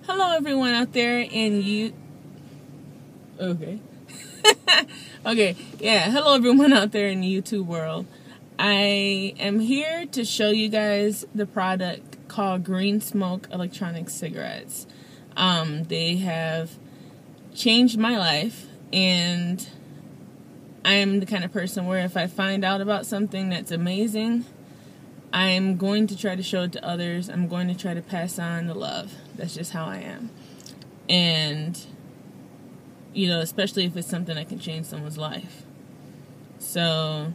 Hello everyone out there in you. Okay. Okay, yeah. Hello everyone out there in the YouTube world. I am here to show you guys the product called Green Smoke electronic cigarettes. They have changed my life, and I'm the kind of person where if I find out about something that's amazing, I'm going to try to show it to others. I'm going to try to pass on the love. That's just how I am. And, you know, especially if it's something that can change someone's life. So,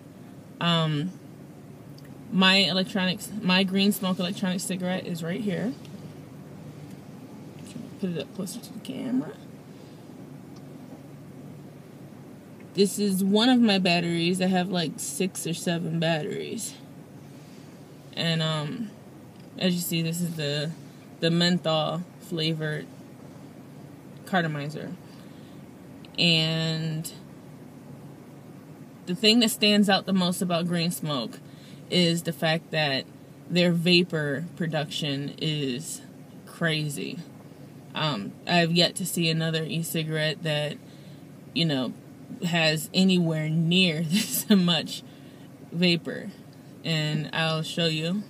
my Green Smoke electronic cigarette is right here. Put it up closer to the camera. This is one of my batteries. I have like 6 or 7 batteries. And as you see, this is the menthol flavored cartomizer. And the thing that stands out the most about Green Smoke is the fact that their vapor production is crazy. I've yet to see another e-cigarette that, you know, has anywhere near this much vapor. And I'll show you.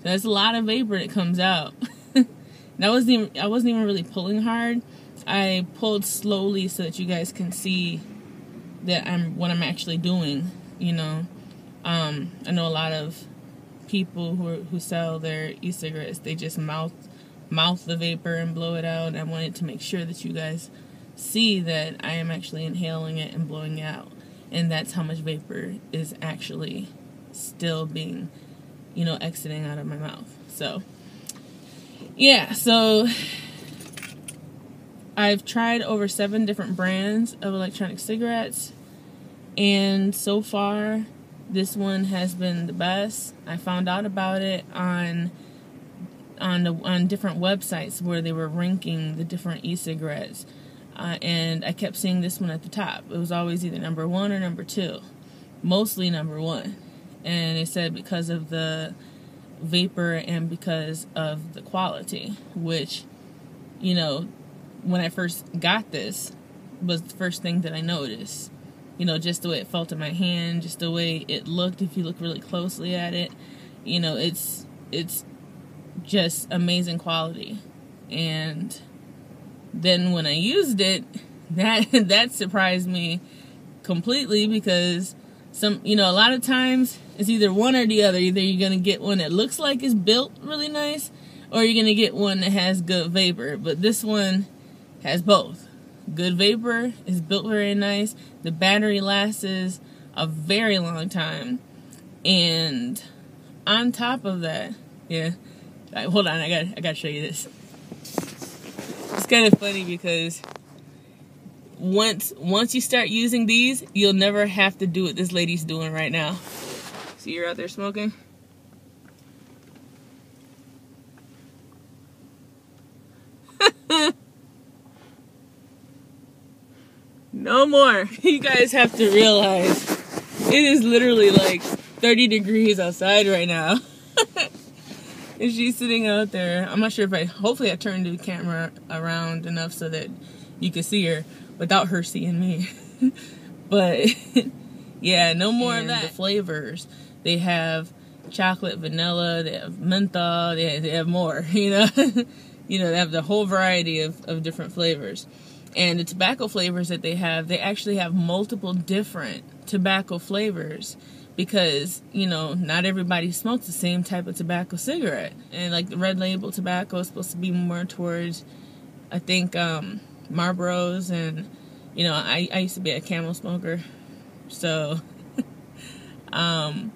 There's a lot of vapor that comes out. I wasn't even really pulling hard. I pulled slowly so that you guys can see that what I'm actually doing, you know. I know a lot of people who sell their e-cigarettes, they just mouth the vapor and blow it out. And I wanted to make sure that you guys see that I am actually inhaling it and blowing it out. And that's how much vapor is actually still being, you know, exiting out of my mouth. So, yeah, so I've tried over 7 different brands of electronic cigarettes, and so far this one has been the best. I found out about it on different websites where they were ranking the different e-cigarettes, and I kept seeing this one at the top. It was always either number 1 or number 2, mostly number 1, and it said because of the vapor and because of the quality, which, you know, when I first got this was the first thing that I noticed. You know, just the way it felt in my hand, just the way it looked. If you look really closely at it, you know, it's just amazing quality. And then when I used it, that surprised me completely, because you know, a lot of times it's either one or the other. Either you're gonna get one that looks like it's built really nice, or you're gonna get one that has good vapor. But this one has both. Good vapor, is built very nice. The battery lasts a very long time. And on top of that, yeah. Right, hold on, I gotta show you this. It's kind of funny because once you start using these, you'll never have to do what this lady's doing right now. See, you're out there smoking? No more. You guys have to realize it is literally like 30 degrees outside right now. And she's sitting out there. I'm not sure if hopefully I turned the camera around enough so that you can see her without her seeing me. But yeah, no more of that. The flavors, they have chocolate, vanilla, they have menthol, they have more, you know. You know, they have the whole variety of different flavors. And the tobacco flavors that they actually have multiple different tobacco flavors, because, you know, not everybody smokes the same type of tobacco cigarette. And like the red label tobacco is supposed to be more towards, I think, Marlboros, and, you know, I used to be a Camel smoker, so I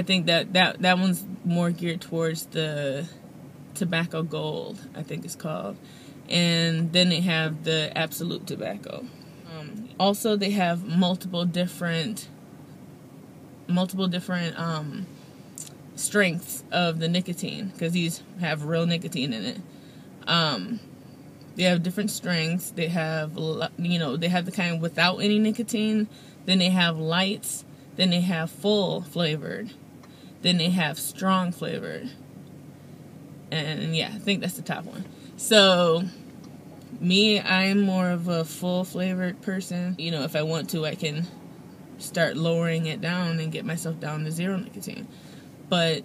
think that one's more geared towards the tobacco gold, I think it's called. And then they have the absolute tobacco. Also, they have multiple different strengths of the nicotine, because these have real nicotine in it. They have different strengths. They have, they have the kind without any nicotine. Then they have lights. Then they have full flavored. Then they have strong flavored. And yeah, I think that's the top one. So me, I'm more of a full flavored person. If I want to, I can start lowering it down and get myself down to 0 nicotine. But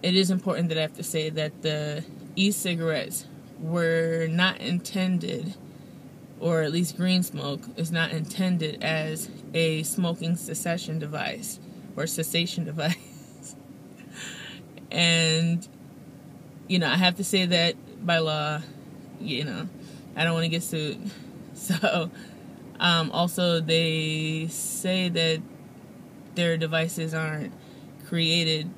it is important that I have to say that the e-cigarettes were not intended, or at least green smoke is not intended as a smoking cessation device or cessation device. And, I have to say that by law, I don't want to get sued. So, also they say that their devices aren't created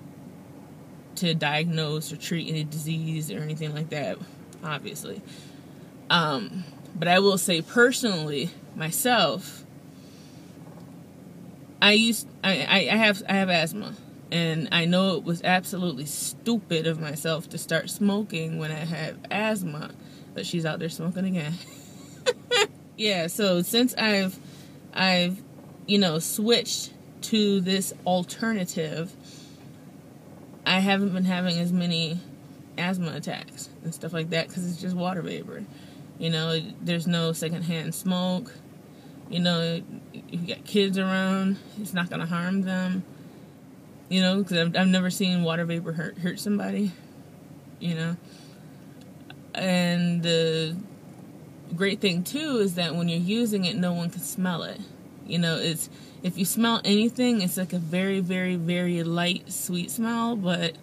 to diagnose or treat any disease or anything like that, obviously. But I will say personally, myself, I have asthma, and I know it was absolutely stupid of myself to start smoking when I have asthma. But she's out there smoking again. Yeah, so since I've switched to this alternative, I haven't been having as many asthma attacks and stuff like that, because it's just water vapor. There's no secondhand smoke. If you got kids around, it's not going to harm them. Because I've never seen water vapor hurt somebody. And the great thing too is that when you're using it, no one can smell it. It's, if you smell anything, it's like a very, very, very light, sweet smell, but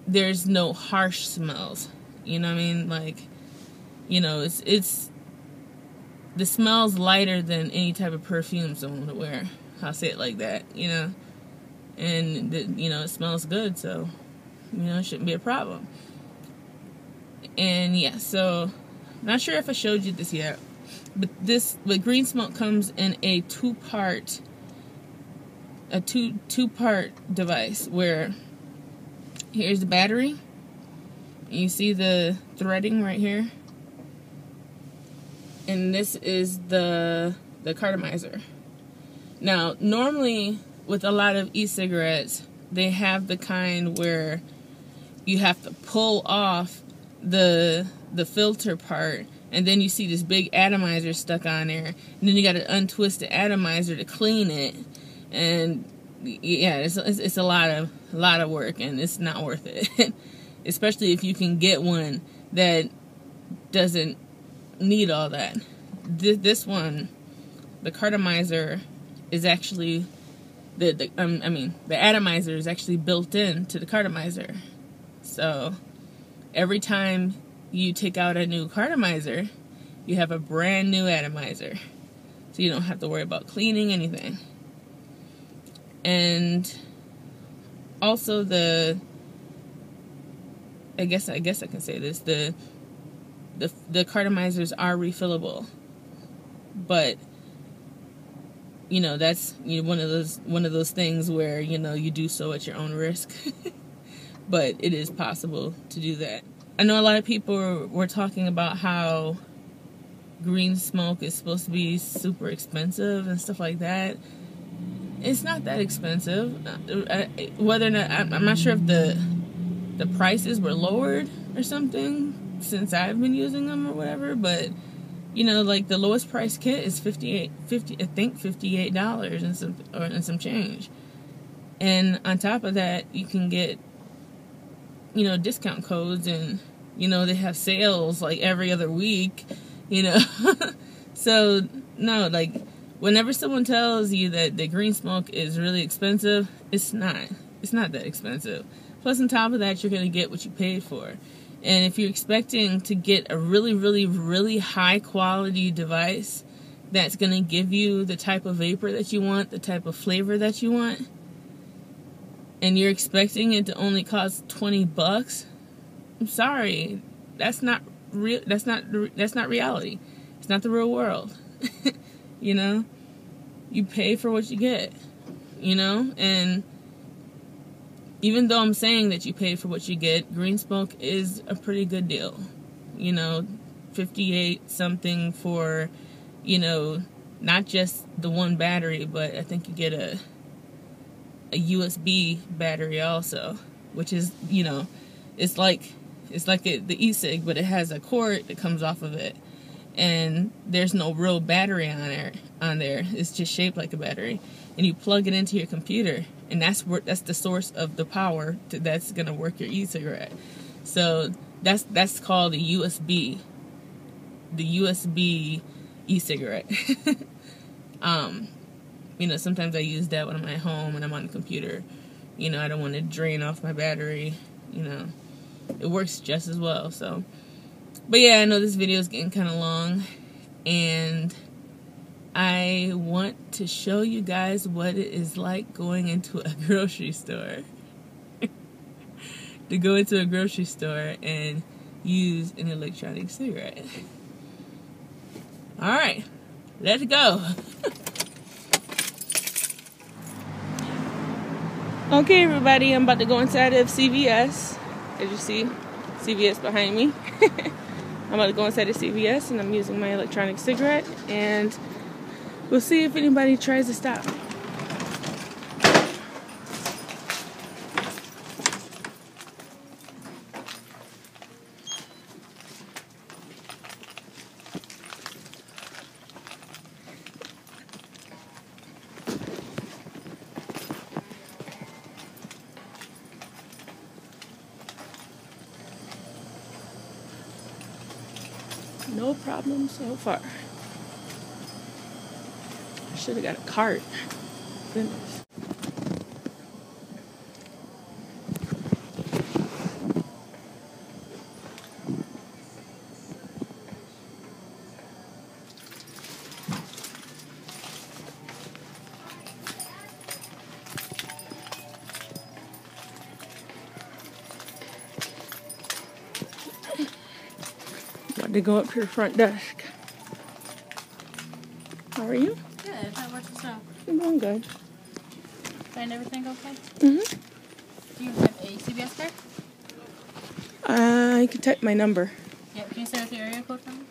there's no harsh smells. You know what I mean? Like, it's the smell's lighter than any type of perfume someone would wear. I'll say it like that, and it smells good, so it shouldn't be a problem. And yeah, so not sure if I showed you this yet, but green smoke comes in a two-part device, where here's the battery. You see the threading right here, and this is the cartomizer. Now, normally with a lot of e-cigarettes, they have the kind where you have to pull off the filter part, and then you see this big atomizer stuck on there, and then you got to untwist the atomizer to clean it. And yeah, it's a lot of work, and it's not worth it. Especially if you can get one that doesn't need all that. This one, the cartomizer, is actually the atomizer is actually built in to the cartomizer. So every time you take out a new cartomizer, you have a brand new atomizer. So you don't have to worry about cleaning anything. And also I guess I can say this, the cartomizers are refillable. But that's one of those things where you do so at your own risk. But it is possible to do that. I know a lot of people were talking about how green smoke is supposed to be super expensive and stuff like that. It's not that expensive. Whether or not, I'm not sure if the prices were lowered or something since I've been using them or whatever, but like the lowest price kit is $58 and some change. And on top of that, you can get discount codes, and they have sales like every other week, So no, like whenever someone tells you that the green smoke is really expensive, it's not that expensive. Plus on top of that, you're going to get what you paid for. And if you're expecting to get a really, really, really high quality device that's going to give you the type of vapor that you want, the type of flavor that you want, and you're expecting it to only cost $20, I'm sorry, that's not real. That's not reality. It's not the real world. You pay for what you get. And even though I'm saying that you pay for what you get, Green Smoke is a pretty good deal. You know, 58 something for, you know, not just the one battery, but I think you get a USB battery also, which is, you know, it's like the e-cig, but it has a cord that comes off of it, and there's no real battery on there. It's just shaped like a battery, and you plug it into your computer, and that's the source of the power that's gonna work your e-cigarette. So that's called a USB, the USB e-cigarette. You know, sometimes I use that when I'm at home and I'm on the computer. You know, I don't want to drain off my battery. You know, it works just as well. So, but yeah, I know this video is getting kind of long, and I want to show you guys what it is like going into a grocery store. To go into a grocery store and use an electronic cigarette. Alright, let's go. Okay, everybody, I'm about to go inside of CVS. As you see, CVS behind me. I'm about to go inside of CVS, and I'm using my electronic cigarette, and we'll see if anybody tries to stop me. No problem so far. I should have got a cart. Goodness. To go up to the front desk. How are you? Good. How about yourself? I'm doing good. Find everything okay? Mm-hmm. Do you have a CVS card? I can type my number. Yeah. Can you say what the area code for me?